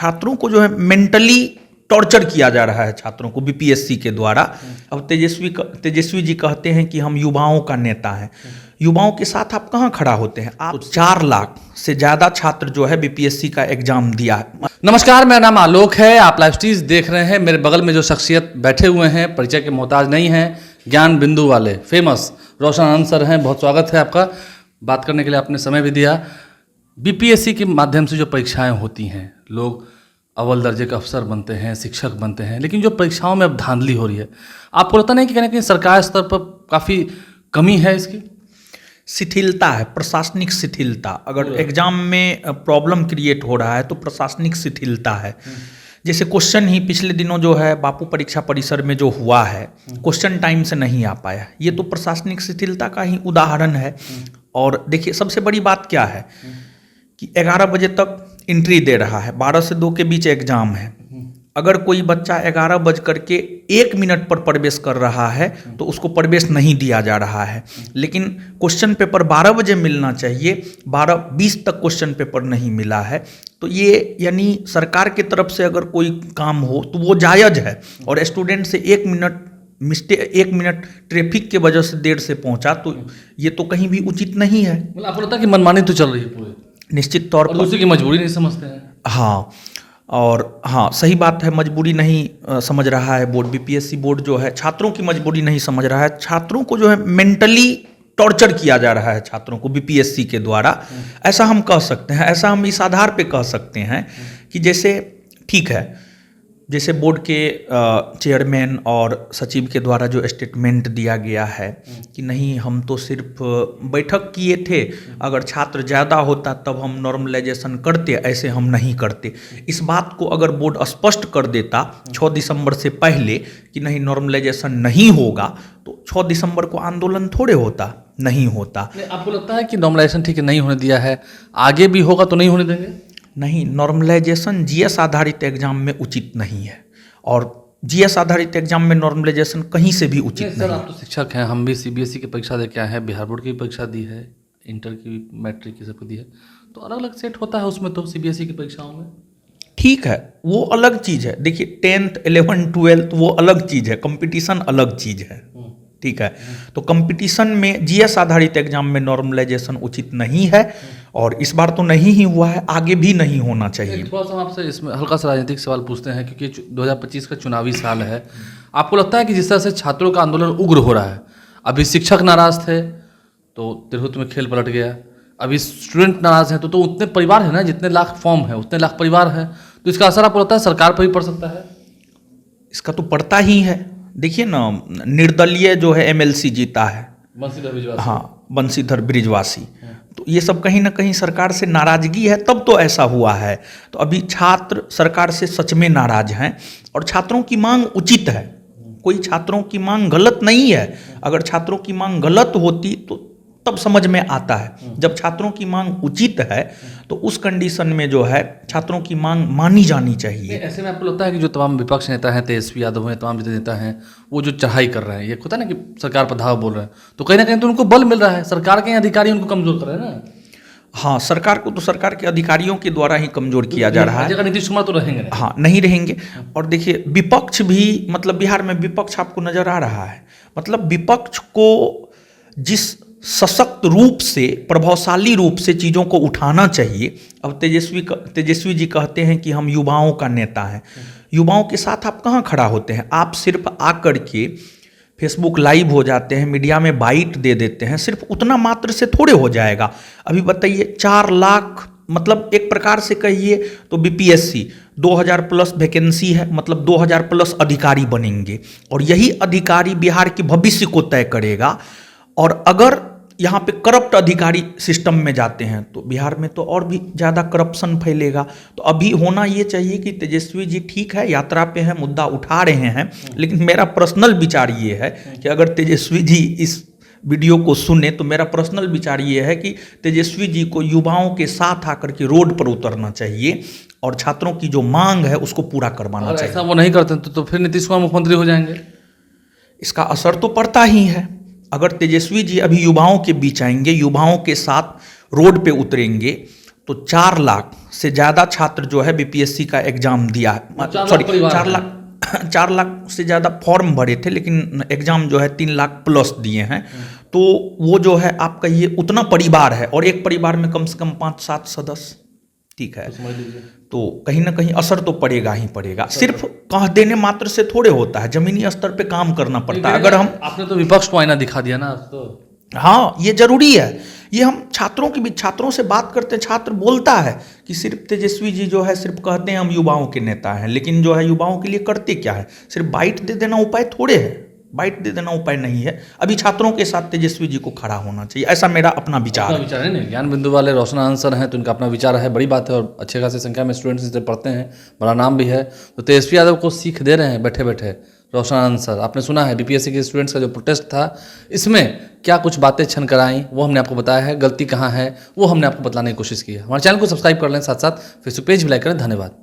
छात्रों को जो है मेंटली टॉर्चर किया जा रहा है छात्रों को बीपीएससी के द्वारा। अब तेजस्वी जी कहते हैं कि हम युवाओं का नेता हैं। युवाओं के साथ आप कहाँ खड़ा होते हैं? आप 4 लाख से ज़्यादा छात्र जो है बीपीएससी का एग्जाम दिया है। नमस्कार, मेरा नाम आलोक है। आप लाइव स्ट्रीज देख रहे हैं। मेरे बगल में जो शख्सियत बैठे हुए हैं परिचय के मोहताज नहीं हैं, ज्ञान बिंदु वाले फेमस रोशन आनंद सर हैं। बहुत स्वागत है आपका। बात करने के लिए आपने समय भी दिया। बीपीएससी के माध्यम से जो परीक्षाएं होती हैं, लोग अव्वल दर्जे के अफसर बनते हैं, शिक्षक बनते हैं, लेकिन जो परीक्षाओं में अब धांधली हो रही है, आपको लगता नहीं कि कहीं ना कहीं सरकार स्तर पर काफ़ी कमी है? इसकी शिथिलता है, प्रशासनिक शिथिलता। अगर एग्जाम में प्रॉब्लम क्रिएट हो रहा है तो प्रशासनिक शिथिलता है। जैसे क्वेश्चन ही पिछले दिनों जो है बापू परीक्षा परिसर में जो हुआ है, क्वेश्चन टाइम से नहीं आ पाया, ये तो प्रशासनिक शिथिलता का ही उदाहरण है। और देखिए, सबसे बड़ी बात क्या है कि 11 बजे तक एंट्री दे रहा है, 12 से 2 के बीच एग्जाम है। अगर कोई बच्चा 11 बज करके 1 मिनट पर प्रवेश कर रहा है तो उसको प्रवेश नहीं दिया जा रहा है। लेकिन क्वेश्चन पेपर 12 बजे मिलना चाहिए, 12:20 तक क्वेश्चन पेपर नहीं मिला है। तो ये यानी सरकार की तरफ से अगर कोई काम हो तो वो जायज़ है। और स्टूडेंट से 1 मिनट ट्रैफिक के वजह से देर से पहुंचा तो ये तो कहीं भी उचित नहीं है। मतलब आपको लगता है कि मनमानी तो चल रही है पूरे? निश्चित तौर पर उसी की मजबूरी नहीं समझते हैं। हाँ, और हाँ, सही बात है, मजबूरी नहीं समझ रहा है बोर्ड। बीपीएससी बोर्ड जो है छात्रों की मजबूरी नहीं समझ रहा है। छात्रों को जो है मेंटली टॉर्चर किया जा रहा है छात्रों को बीपीएससी के द्वारा। ऐसा हम कह सकते हैं, ऐसा हम इस आधार पे कह सकते हैं कि जैसे ठीक है, जैसे बोर्ड के चेयरमैन और सचिव के द्वारा जो स्टेटमेंट दिया गया है कि नहीं, हम तो सिर्फ बैठक किए थे, अगर छात्र ज़्यादा होता तब हम नॉर्मलाइजेशन करते, ऐसे हम नहीं करते। इस बात को अगर बोर्ड स्पष्ट कर देता 6 दिसंबर से पहले कि नहीं, नॉर्मलाइजेशन नहीं होगा, तो 6 दिसंबर को आंदोलन थोड़े होता, नहीं होता। आपको लगता है कि नॉर्मलाइजेशन ठीक है नहीं होने दिया है, आगे भी होगा तो नहीं होने देंगे? नहीं, नॉर्मलाइजेशन जीएस आधारित एग्जाम में उचित नहीं है, और जीएस आधारित एग्जाम में नॉर्मलाइजेशन कहीं से भी उचित नहीं। सर, आप तो शिक्षक हैं, हम भी सीबीएसई की परीक्षा दे के आए हैं, बिहार बोर्ड की परीक्षा दी है, इंटर की, मैट्रिक की सबको दी है, तो अलग अलग सेट होता है उसमें तो सीबीएसई की परीक्षाओं में। ठीक है, वो अलग चीज़ है। देखिए, 10th 11th 12th वो अलग चीज़ है, कंपटीशन अलग चीज़ है। ठीक है, तो कंपटीशन में जीएस आधारित एग्जाम में नॉर्मलाइजेशन उचित नहीं है, और इस बार तो नहीं ही हुआ है, आगे भी नहीं होना चाहिए। थोड़ा सा आपसे इसमें हल्का सा राजनीतिक सवाल पूछते हैं, क्योंकि 2025 का चुनावी साल है। आपको लगता है कि जिस तरह से छात्रों का आंदोलन उग्र हो रहा है, अभी शिक्षक नाराज थे तो तिरहुत में खेल पलट गया, अभी स्टूडेंट नाराज हैं तो उतने परिवार है ना, जितने लाख फॉर्म है उतने लाख परिवार है, तो इसका असर आपको लगता है सरकार पर भी पड़ सकता है? इसका तो पड़ता ही है। देखिए ना, निर्दलीय जो है एमएलसी जीता है, बंशीधर ब्रिजवासी। तो ये सब कहीं ना कहीं सरकार से नाराजगी है, तब तो ऐसा हुआ है। तो अभी छात्र सरकार से सच में नाराज हैं, और छात्रों की मांग उचित है। कोई छात्रों की मांग गलत नहीं है। अगर छात्रों की मांग गलत होती तो तब समझ में आता है। जब छात्रों की मांग उचित है तो उस कंडीशन में जो है छात्रों की मांग मानी जानी चाहिए। ऐसे में आपको लगता है कि जो तमाम विपक्ष नेता हैं, तेजस्वी यादव हैं, तमाम जितने नेता हैं, वो जो चढ़ाई कर रहे हैं, ये होता है ना कि सरकार पर धावा बोल रहे हैं, तो कहीं ना कहीं तो उनको बल मिल रहा है, सरकार के अधिकारी उनको कमजोर कर रहे हैं ना? हाँ, सरकार को तो सरकार के अधिकारियों के द्वारा ही कमजोर किया जा रहा है। नीतीश कुमार तो रहेंगे नहीं। हाँ, नहीं रहेंगे। और देखिए, विपक्ष भी, मतलब बिहार में विपक्ष आपको नजर आ रहा है। मतलब विपक्ष को जिस सशक्त रूप से, प्रभावशाली रूप से चीज़ों को उठाना चाहिए। अब तेजस्वी जी कहते हैं कि हम युवाओं का नेता हैं। युवाओं के साथ आप कहाँ खड़ा होते हैं? आप सिर्फ आकर के फेसबुक लाइव हो जाते हैं, मीडिया में बाइट दे देते हैं, सिर्फ उतना मात्र से थोड़े हो जाएगा। अभी बताइए, 4 लाख, मतलब एक प्रकार से कहिए तो बीपीएससी 2000 प्लस वैकेंसी है, मतलब 2000 प्लस अधिकारी बनेंगे, और यही अधिकारी बिहार के भविष्य को तय करेगा। और अगर यहाँ पे करप्ट अधिकारी सिस्टम में जाते हैं तो बिहार में तो और भी ज़्यादा करप्शन फैलेगा। तो अभी होना ये चाहिए कि तेजस्वी जी ठीक है, यात्रा पे हैं, मुद्दा उठा रहे हैं, लेकिन मेरा पर्सनल विचार ये है कि अगर तेजस्वी जी इस वीडियो को सुने तो मेरा पर्सनल विचार ये है कि तेजस्वी जी को युवाओं के साथ आकर के रोड पर उतरना चाहिए, और छात्रों की जो मांग है उसको पूरा करवाना चाहिए। ऐसा वो नहीं करते तो फिर नीतीश कुमार मुख्यमंत्री हो जाएंगे। इसका असर तो पड़ता ही है। अगर तेजस्वी जी अभी युवाओं के बीच आएंगे, युवाओं के साथ रोड पे उतरेंगे, तो 4 लाख से ज़्यादा छात्र जो है बीपीएससी का एग्ज़ाम दिया है, 4 लाख सॉरी परिवार 4 लाख 4 लाख से ज़्यादा फॉर्म भरे थे, लेकिन एग्ज़ाम जो है 3 लाख प्लस दिए हैं। तो वो जो है आपका ये उतना परिवार है, और एक परिवार में कम से कम 5-7 सदस्य, ठीक है, समझ लीजिए। तो कहीं ना कहीं असर तो पड़ेगा ही पड़ेगा। सिर्फ कह देने मात्र से थोड़े होता है, जमीनी स्तर पे काम करना पड़ता है। अगर हम, आपने तो विपक्ष को आईना दिखा दिया ना आज तो। हाँ ये जरूरी है, ये हम छात्रों की भी, छात्रों से बात करते हैं, छात्र बोलता है कि सिर्फ तेजस्वी जी जो है सिर्फ कहते हैं हम युवाओं के नेता हैं, लेकिन जो है युवाओं के लिए करते क्या है? सिर्फ बाइट दे देना उपाय थोड़े है, बाइट दे देना उपाय नहीं है। अभी छात्रों के साथ तेजस्वी जी को खड़ा होना चाहिए, ऐसा मेरा अपना विचार है। विचार है नहीं, ज्ञान बिंदु वाले रोशन आनंद सर हैं तो उनका अपना विचार है, बड़ी बात है, और अच्छे खासी संख्या में स्टूडेंट्स इसे पढ़ते हैं, बड़ा नाम भी है। तो तेजस्वी यादव को सीख दे रहे हैं बैठे बैठे रोशन आनंद सर। आपने सुना है बीपीएससी के स्टूडेंट्स का जो प्रोटेस्ट था, इसमें क्या कुछ बातें छन कर आई वो हमने आपको बताया है, गलती कहाँ है वो हमने आपको बताने की कोशिश की है। हमारे चैनल को सब्सक्राइब कर लें, साथ साथ फेसबुक पेज भी लाइक करें। धन्यवाद।